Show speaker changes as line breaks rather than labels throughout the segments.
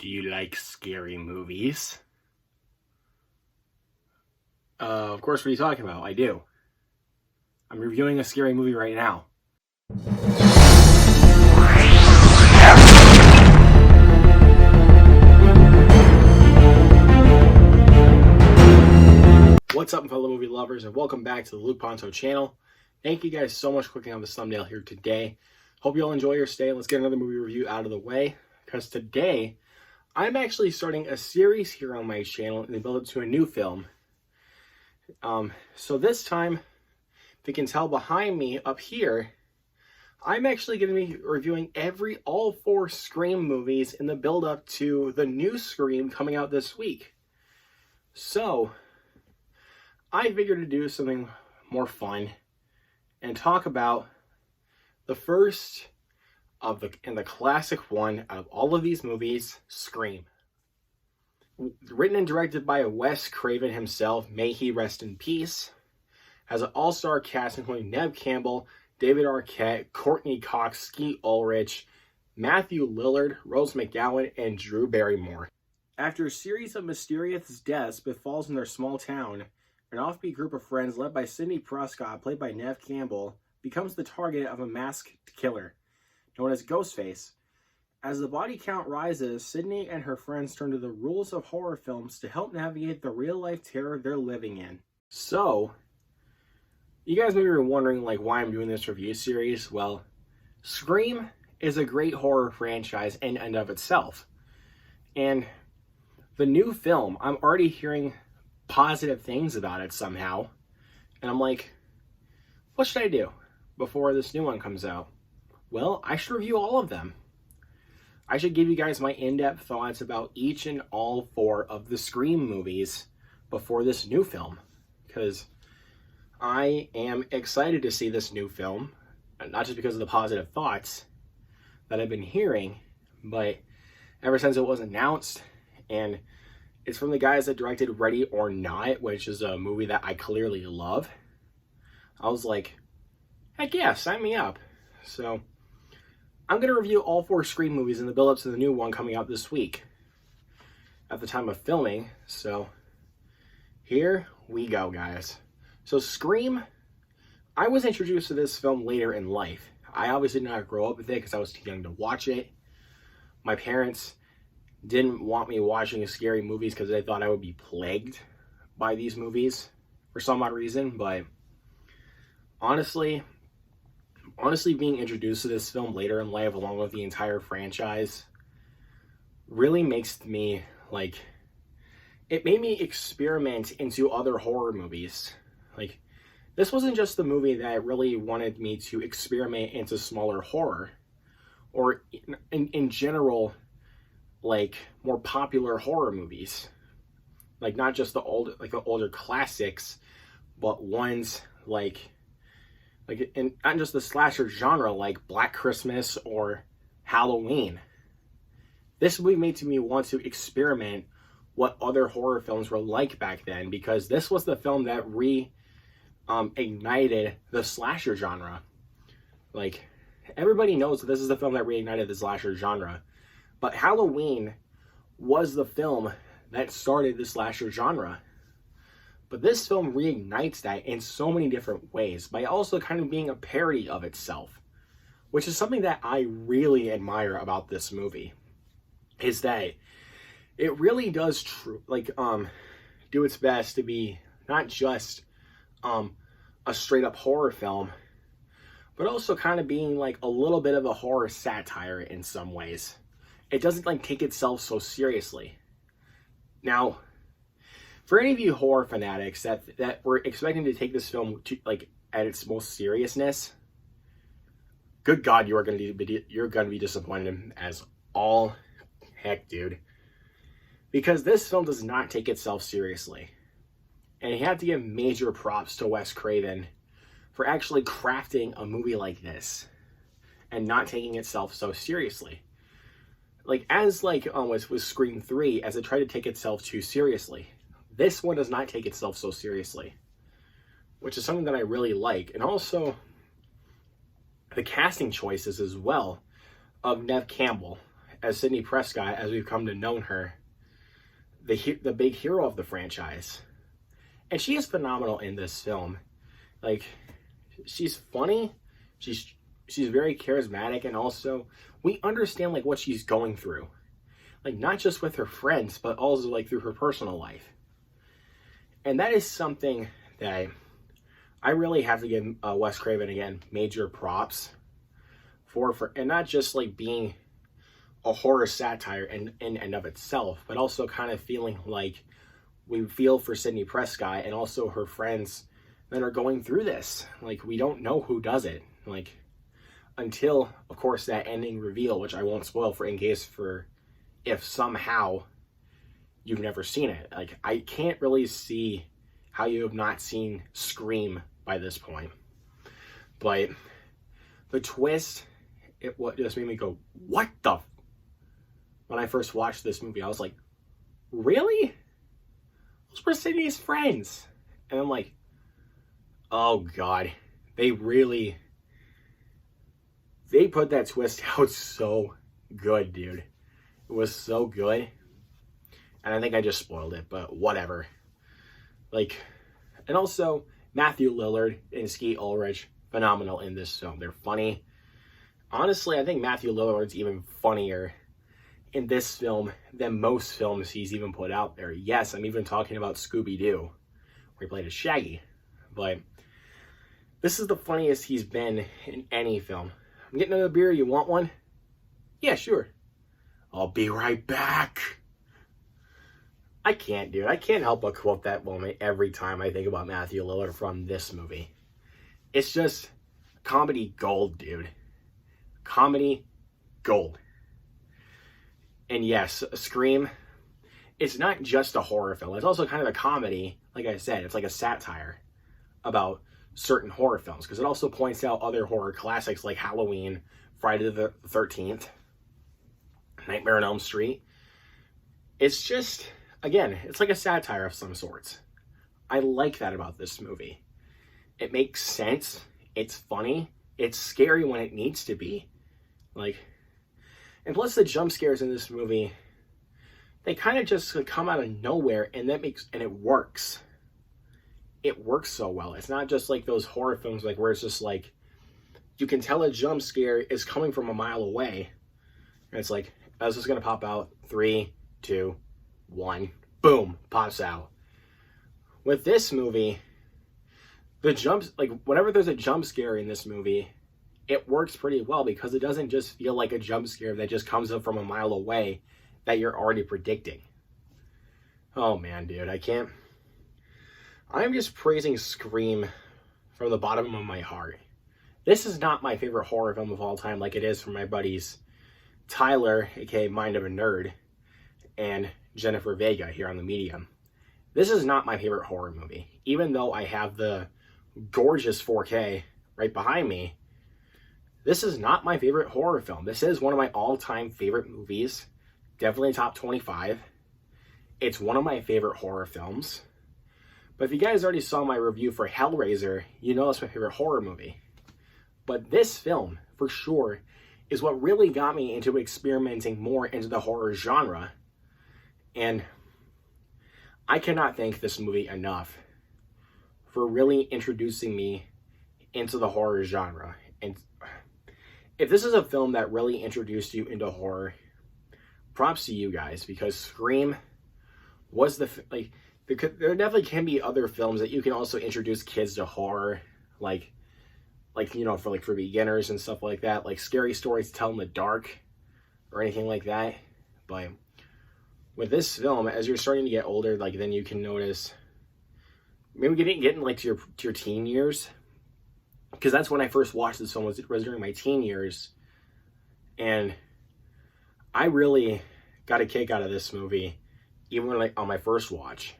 Do you like scary movies? Of course, what are you talking about? I do. I'm reviewing a scary movie right now. What's up, fellow movie lovers, and welcome back to the Luke Ponto channel. Thank you guys so much for clicking on this thumbnail here today. Hope you all enjoy your stay. Let's get another movie review out of the way, because today I'm actually starting a series here on my channel in the build up to a new film. So this time, if you can tell behind me up here, I'm actually going to be reviewing all 4 Scream movies in the build up to the new Scream coming out this week. So I figured to do something more fun and talk about the first of the classic one out of all of these movies, Scream. Written and directed by Wes Craven himself, may he rest in peace, has an all-star cast including Neve Campbell, David Arquette, Courtney Cox, Skeet Ulrich, Matthew Lillard, Rose McGowan, and Drew Barrymore. After a series of mysterious deaths befalls in their small town, an offbeat group of friends led by Sidney Prescott, played by Neve Campbell, becomes the target of a masked killer known as Ghostface. As the body count rises, Sidney and her friends turn to the rules of horror films to help navigate the real-life terror they're living in. So, you guys may be wondering why I'm doing this review series. Well, Scream is a great horror franchise in and of itself. And the new film, I'm already hearing positive things about it somehow. And I'm like, what should I do before this new one comes out? Well, I should review all of them. I should give you guys my in-depth thoughts about each and all 4 of the Scream movies before this new film. Because I am excited to see this new film. Not just because of the positive thoughts that I've been hearing, but ever since it was announced. And it's from the guys that directed Ready or Not, which is a movie that I clearly love. I was like, heck yeah, sign me up. So I'm going to review all 4 Scream movies in the build-up to the new one coming out this week at the time of filming. So here we go, guys. So Scream, I was introduced to this film later in life. I obviously did not grow up with it because I was too young to watch it. My parents didn't want me watching scary movies because they thought I would be plagued by these movies for some odd reason. But honestly being introduced to this film later in life along with the entire franchise really makes me it made me experiment into other horror movies. This wasn't just the movie that really wanted me to experiment into smaller horror or in general more popular horror movies. Not just the older classics, but ones in not just the slasher genre like Black Christmas or Halloween. This movie made me want to experiment what other horror films were like back then, because this was the film that ignited the slasher genre. Everybody knows that this is the film that reignited the slasher genre. But Halloween was the film that started the slasher genre. But this film reignites that in so many different ways, by also kind of being a parody of itself, which is something that I really admire about this movie, is that it really does do its best to be not just a straight up horror film, but also kind of being a little bit of a horror satire in some ways. It doesn't take itself so seriously. Now, for any of you horror fanatics that were expecting to take this film to at its most seriousness, good God, you're going to be disappointed as all heck, dude. Because this film does not take itself seriously. And you have to give major props to Wes Craven for actually crafting a movie like this and not taking itself so seriously. With Scream 3, as it tried to take itself too seriously. This one does not take itself so seriously, which is something that I really like. And also, the casting choices as well of Neve Campbell as Sidney Prescott, as we've come to know her, the big hero of the franchise. And she is phenomenal in this film. Like, she's funny, she's very charismatic, and also we understand like what she's going through. Like, not just with her friends, but also like through her personal life. And that is something that I really have to give Wes Craven, again, major props for, and not just like being a horror satire in and of itself, but also kind of feeling like we feel for Sidney Prescott and also her friends that are going through this. Like, we don't know who does it, like, until, of course, that ending reveal, which I won't spoil for in case for if somehow you've never seen it. Like, I can't really see how you have not seen Scream by this point. But the twist, what just made me go, what the? When I first watched this movie, I was like, really? Those were Sydney's friends. And I'm like, oh God, they put that twist out so good, dude. It was so good. And I think I just spoiled it, but whatever. Like, and also Matthew Lillard and Skeet Ulrich, phenomenal in this film. They're funny. Honestly, I think Matthew Lillard's even funnier in this film than most films he's even put out there. Yes, I'm even talking about Scooby-Doo, where he played as Shaggy. But this is the funniest he's been in any film. I'm getting another beer. You want one? Yeah, sure. I'll be right back. I can't, dude. I can't help but quote that moment every time I think about Matthew Lillard from this movie. It's just comedy gold, dude. Comedy gold. And yes, Scream, it's not just a horror film. It's also kind of a comedy. Like I said, it's like a satire about certain horror films, because it also points out other horror classics like Halloween, Friday the 13th, Nightmare on Elm Street. It's just, again, it's like a satire of some sorts. I like that about this movie. It makes sense. It's funny. It's scary when it needs to be. Like, and plus the jump scares in this movie, they kind of just come out of nowhere, and it works. It works so well. It's not just like those horror films like where it's just like, you can tell a jump scare is coming from a mile away. And it's like, I was just going to pop out. 3, 2, 1. Boom. Pops out. With this movie, whenever there's a jump scare in this movie, it works pretty well because it doesn't just feel like a jump scare that just comes up from a mile away that you're already predicting. Oh man, dude, I'm just praising Scream from the bottom of my heart. This is not my favorite horror film of all time like it is for my buddies Tyler, aka Mind of a Nerd, and Jennifer Vega here on the Medium. This is not my favorite horror movie. Even though I have the gorgeous 4K right behind me, this is not my favorite horror film. This is one of my all-time favorite movies. Definitely top 25. It's one of my favorite horror films. But if you guys already saw my review for Hellraiser, you know it's my favorite horror movie. But this film, for sure, is what really got me into experimenting more into the horror genre. And I cannot thank this movie enough for really introducing me into the horror genre. And if this is a film that really introduced you into horror, props to you guys, because Scream was there definitely can be other films that you can also introduce kids to horror, like for beginners and stuff like that, like Scary Stories to Tell in the Dark or anything like that. But with this film, as you're starting to get older, like, then you can notice maybe getting like to your teen years, because that's when I first watched this film, was during my teen years, and I really got a kick out of this movie even on my first watch.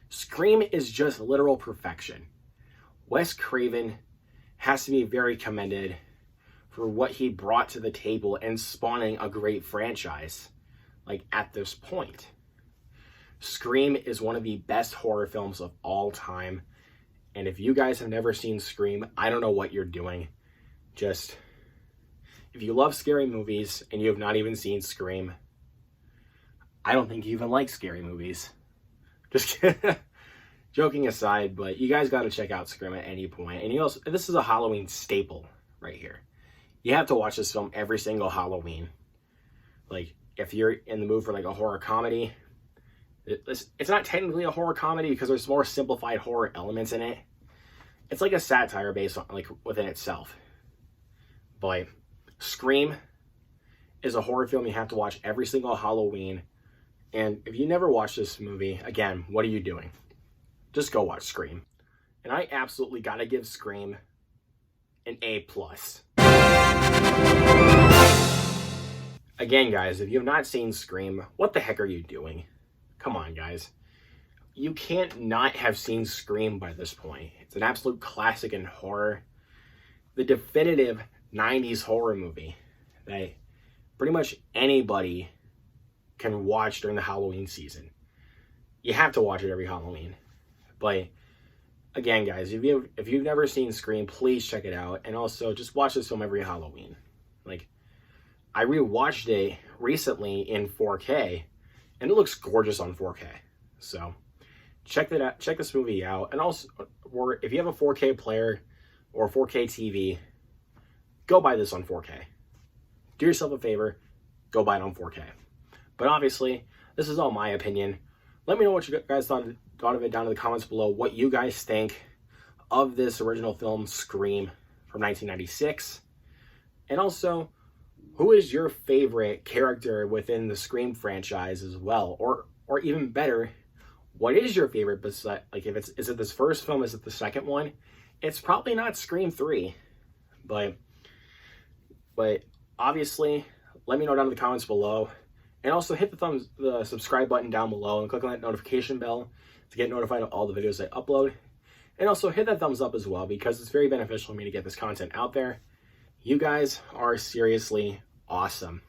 Scream is just literal perfection. Wes Craven has to be very commended for what he brought to the table and spawning a great franchise, like, at this point. Scream is one of the best horror films of all time. And if you guys have never seen Scream, I don't know what you're doing. Just If you love scary movies and you have not even seen Scream, I don't think you even like scary movies. Just joking aside, but you guys got to check out Scream at any point. And you also, this is a Halloween staple right here. You have to watch this film every single Halloween. Like, if you're in the mood for like a horror comedy, it's not technically a horror comedy because there's more simplified horror elements in it. It's like a satire based on, like, within itself. But Scream is a horror film you have to watch every single Halloween. And if you never watched this movie, again, what are you doing? Just go watch Scream. And I absolutely gotta give Scream an A+. Again, guys, if you have not seen Scream, what the heck are you doing? Come on, guys. You can't not have seen Scream by this point. It's an absolute classic in horror. The definitive 90s horror movie that pretty much anybody can watch during the Halloween season. You have to watch it every Halloween. But again, guys, if you've never seen Scream, please check it out. And also, just watch this film every Halloween. Like, I rewatched it recently in 4K, and it looks gorgeous on 4K. So check that out. Check this movie out. And also, or if you have a 4K player or 4K TV, go buy this on 4K. Do yourself a favor, go buy it on 4K. But obviously, this is all my opinion. Let me know what you guys thought of it down in the comments below. What you guys think of this original film, Scream, from 1996. And also, who is your favorite character within the Scream franchise as well? Or even better, what is your favorite? Like, is it this first film? Is it the second one? It's probably not Scream 3. But obviously, let me know down in the comments below. And also hit the subscribe button down below and click on that notification bell to get notified of all the videos I upload. And also hit that thumbs up as well, because it's very beneficial for me to get this content out there. You guys are seriously awesome.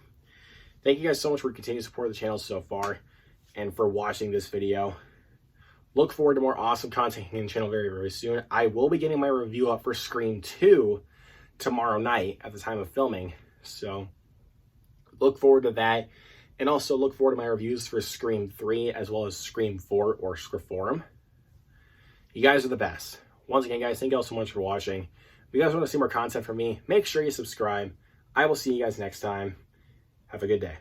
Thank you guys so much for continuing to support the channel so far and for watching this video. Look forward to more awesome content on the channel very, very soon. I will be getting my review up for Scream 2 tomorrow night at the time of filming. So look forward to that. And also look forward to my reviews for Scream 3 as well as Scream 4 or Scriptorum. You guys are the best. Once again, guys, thank you all so much for watching. If you guys want to see more content from me, make sure you subscribe. I will see you guys next time. Have a good day.